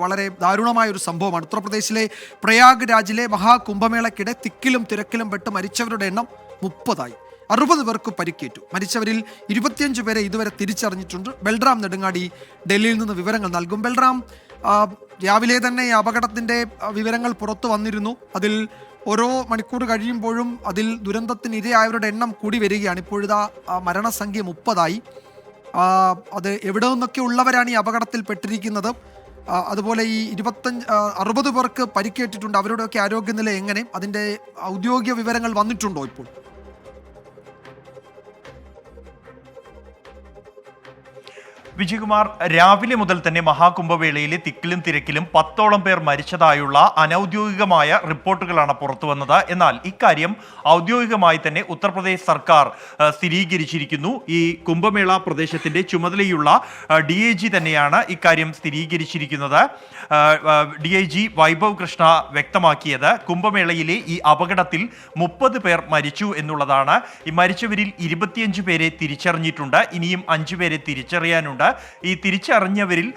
വളരെ ദാരുണമായ ഒരു സംഭവമാണ്. ഉത്തർപ്രദേശിലെ പ്രയാഗ് രാജിലെ മഹാകുംഭമേളയ്ക്കിടെ തിക്കിലും തിരക്കിലും പെട്ട് മരിച്ചവരുടെ എണ്ണം 30ആയി. 60 പേർക്ക് പരിക്കേറ്റു. മരിച്ചവരിൽ 25 പേരെ ഇതുവരെ തിരിച്ചറിഞ്ഞിട്ടുണ്ട്. ബൽറാം നെടുങ്ങാടി ഡൽഹിയിൽ നിന്ന് വിവരങ്ങൾ നൽകും. ബൽറാം, രാവിലെ തന്നെ ഈ അപകടത്തിൻ്റെ വിവരങ്ങൾ പുറത്തു വന്നിരുന്നു. അതിൽ ഓരോ മണിക്കൂർ കഴിയുമ്പോഴും അതിൽ ദുരന്തത്തിന് ഇരയായവരുടെ എണ്ണം കൂടി വരികയാണ്. ഇപ്പോഴിതാ മരണസംഖ്യ 30ആയി. അത് എവിടെ നിന്നൊക്കെ ഉള്ളവരാണ് ഈ അപകടത്തിൽ പെട്ടിരിക്കുന്നത്? അതുപോലെ ഈ 60 പേർക്ക് പരിക്കേറ്റിട്ടുണ്ട്. അവരുടെയൊക്കെ ആരോഗ്യനില എങ്ങനെ? അതിൻ്റെ ഔദ്യോഗിക വിവരങ്ങൾ വന്നിട്ടുണ്ടോ ഇപ്പോൾ? വിജയകുമാർ, രാവിലെ മുതൽ തന്നെ മഹാകുംഭവേളയിലെ തിക്കിലും തിരക്കിലും 10ഓളം പേർ മരിച്ചതായുള്ള അനൌദ്യോഗികമായ റിപ്പോർട്ടുകളാണ് പുറത്തു വന്നത്. എന്നാൽ ഇക്കാര്യം ഔദ്യോഗികമായി തന്നെ ഉത്തർപ്രദേശ് സർക്കാർ സ്ഥിരീകരിച്ചിരിക്കുന്നു. ഈ കുംഭമേള പ്രദേശത്തിന്റെ ചുമതലയുള്ള DIG തന്നെയാണ് ഇക്കാര്യം സ്ഥിരീകരിച്ചിരിക്കുന്നത്. DIG വൈഭവ് കൃഷ്ണ വ്യക്തമാക്കിയത് കുംഭമേളയിലെ ഈ അപകടത്തിൽ 30 പേർ മരിച്ചു എന്നുള്ളതാണ്. ഈ മരിച്ചവരിൽ 25 പേരെ തിരിച്ചറിഞ്ഞിട്ടുണ്ട്. ഇനിയും 5 പേരെ തിരിച്ചറിയാനുണ്ട്. ഈ തിരിച്ചറിഞ്ഞവരിൽ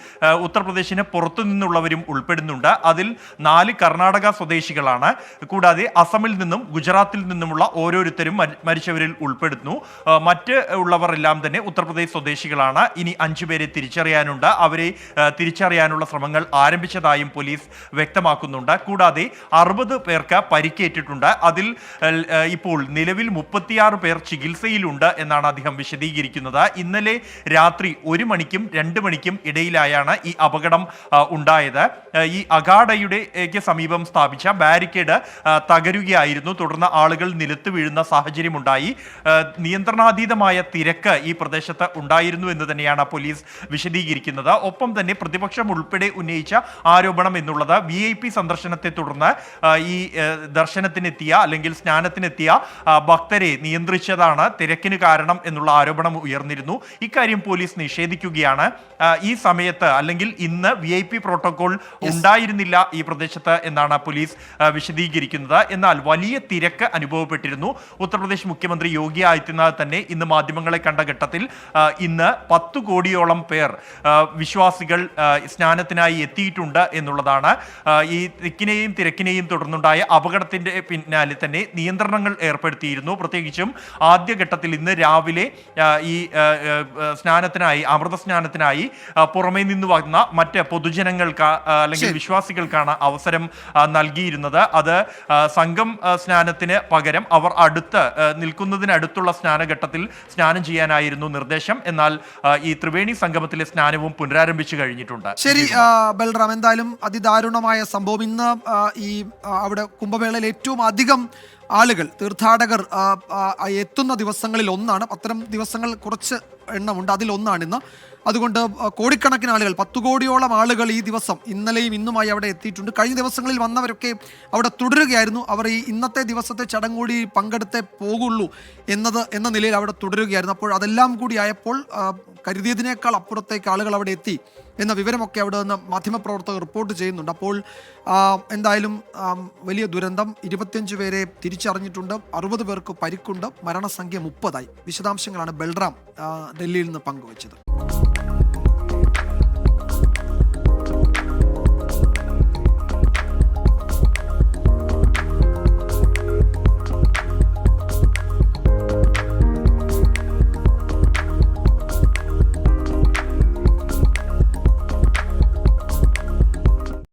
ഉത്തർപ്രദേശിന് പുറത്തു നിന്നുള്ളവരും ഉൾപ്പെടുന്നുണ്ട്. അതിൽ 4 കർണാടക സ്വദേശികളാണ്. കൂടാതെ അസമിൽ നിന്നും ഗുജറാത്തിൽ നിന്നുമുള്ള ഓരോരുത്തരും മരിച്ചവരിൽ ഉൾപ്പെടുന്നു. മറ്റ് ഉള്ളവരെല്ലാം തന്നെ ഉത്തർപ്രദേശ് സ്വദേശികളാണ്. ഇനി 5 പേരെ തിരിച്ചറിയാനുണ്ട്. അവരെ തിരിച്ചറിയാനുള്ള ശ്രമങ്ങൾ ആരംഭിച്ചതായും പോലീസ് വ്യക്തമാക്കുന്നുണ്ട്. കൂടാതെ 60 പേർക്ക് പരിക്കേറ്റിട്ടുണ്ട്. അതിൽ ഇപ്പോൾ നിലവിൽ 36 പേർ ചികിത്സയിലുണ്ട് എന്നാണ് അദ്ദേഹം വിശദീകരിക്കുന്നത്. ഇന്നലെ രാത്രി 1 മണിക്കും 2 മണിക്കും ഇടയിലായാണ് ഈ അപകടം ഉണ്ടായത്. ഈ അഖാഡയുടെ സമീപം സ്ഥാപിച്ച ബാരിക്കേഡ് തകരുകയായിരുന്നു. തുടർന്ന് ആളുകൾ നിലത്ത് വീഴുന്ന സാഹചര്യമുണ്ടായി. നിയന്ത്രണാതീതമായ തിരക്ക് ഈ പ്രദേശത്ത് ഉണ്ടായിരുന്നു എന്ന് തന്നെയാണ് പോലീസ് വിശദീകരിക്കുന്നത്. ഒപ്പം തന്നെ പ്രതിപക്ഷം ഉൾപ്പെടെ ഉന്നയിച്ച ആരോപണം എന്നുള്ളത് VIP സന്ദർശനത്തെ തുടർന്ന് ഈ ദർശനത്തിനെത്തിയ അല്ലെങ്കിൽ സ്നാനത്തിനെത്തിയ ഭക്തരെ നിയന്ത്രിച്ചതാണ് തിരക്കിന് കാരണം എന്നുള്ള ആരോപണം ഉയർന്നിരുന്നു. ഇക്കാര്യം പോലീസ് നിഷേധിക്കുകയാണ്. ഈ സമയത്ത് അല്ലെങ്കിൽ ഇന്ന് VIP പ്രോട്ടോകോൾ ഉണ്ടായിരുന്നില്ല ഈ പ്രദേശത്ത് എന്നാണ് പോലീസ് വിശദീകരിക്കുന്നത്. എന്നാൽ വലിയ തിരക്ക് അനുഭവപ്പെട്ടിരുന്നു. ഉത്തർപ്രദേശ് മുഖ്യമന്ത്രി യോഗി ആദിത്യനാഥ് തന്നെ ഇന്ന് മാധ്യമങ്ങളെ കണ്ട ഘട്ടത്തിൽ ഇന്ന് 10 കോടിയോളം പേർ വിശ്വാസികൾ സ്നാനത്തിനായി എത്തിയിട്ടുണ്ട് എന്നുള്ളതാണ്. ഈ തിക്കിനെയും തിരക്കിനെയും തുടർന്നുണ്ടായ അപകടത്തിന്റെ പിന്നാലെ തന്നെ നിയന്ത്രണങ്ങൾ ഏർപ്പെടുത്തിയിരുന്നു. പ്രത്യേകിച്ചും ആദ്യഘട്ടത്തിൽ ഇന്ന് രാവിലെ ഈ സ്നാനത്തിനായി അമൃത സ്നാനത്തിനായി പുറമേ നിന്ന് വന്ന മറ്റ് പൊതുജനങ്ങൾക്ക് അല്ലെങ്കിൽ വിശ്വാസികൾക്കാണ് അവസരം നൽകിയിരുന്നത്. അത് സംഘം സ്നാനത്തിന് പകരം അവർ നിൽക്കുന്നതിനടുത്തുള്ള സ്നാനഘട്ടത്തിൽ സ്നാനം ചെയ്യാനായിരുന്നു നിർദ്ദേശം. എന്നാൽ ഈ ത്രിവേണി സംഗമത്തിലെ സ്നാനവും പുനരാരംഭിച്ചു കഴിഞ്ഞിട്ടുണ്ട്. ശരി ബൽറാം, എന്തായാലും അതിദാരുണമായ സംഭവം. ഇന്ന് ഈ അവിടെ കുംഭമേളയിൽ ഏറ്റവും അധികം ആളുകൾ തീർത്ഥാടകർ എത്തുന്ന ദിവസങ്ങളിൽ ഒന്നാണ്. അത്തരം ദിവസങ്ങൾ കുറച്ച് എണ്ണമുണ്ട്, അതിലൊന്നാണ് ഇന്ന്. അതുകൊണ്ട് കോടിക്കണക്കിന് ആളുകൾ, 10 കോടിയോളം ആളുകൾ ഈ ദിവസം ഇന്നലെയും ഇന്നുമായി അവിടെ എത്തിയിട്ടുണ്ട്. കഴിഞ്ഞ ദിവസങ്ങളിൽ വന്നവരൊക്കെ അവിടെ തുടരുകയായിരുന്നു. അവർ ഈ ഇന്നത്തെ ദിവസത്തെ ചടങ്ങ് കൂടി പങ്കെടുത്തേ പോകുള്ളൂ എന്ന നിലയിൽ അവിടെ തുടരുകയായിരുന്നു. അപ്പോൾ അതെല്ലാം കൂടി ആയപ്പോൾ കരുതിയതിനേക്കാൾ അപ്പുറത്തേക്ക് ആളുകൾ അവിടെ എത്തി എന്ന വിവരമൊക്കെ അവിടെ നിന്ന് മാധ്യമപ്രവർത്തകർ റിപ്പോർട്ട് ചെയ്യുന്നുണ്ട്. അപ്പോൾ എന്തായാലും വലിയ ദുരന്തം. 25 പേരെ തിരിച്ചറിഞ്ഞിട്ടുണ്ട്. 60 പേർക്ക് പരിക്കുണ്ട്. മരണസംഖ്യ 30ആയി. വിശദാംശങ്ങളാണ് ബൽറാം ഡൽഹിയിൽ നിന്ന് പങ്കുവച്ചത്.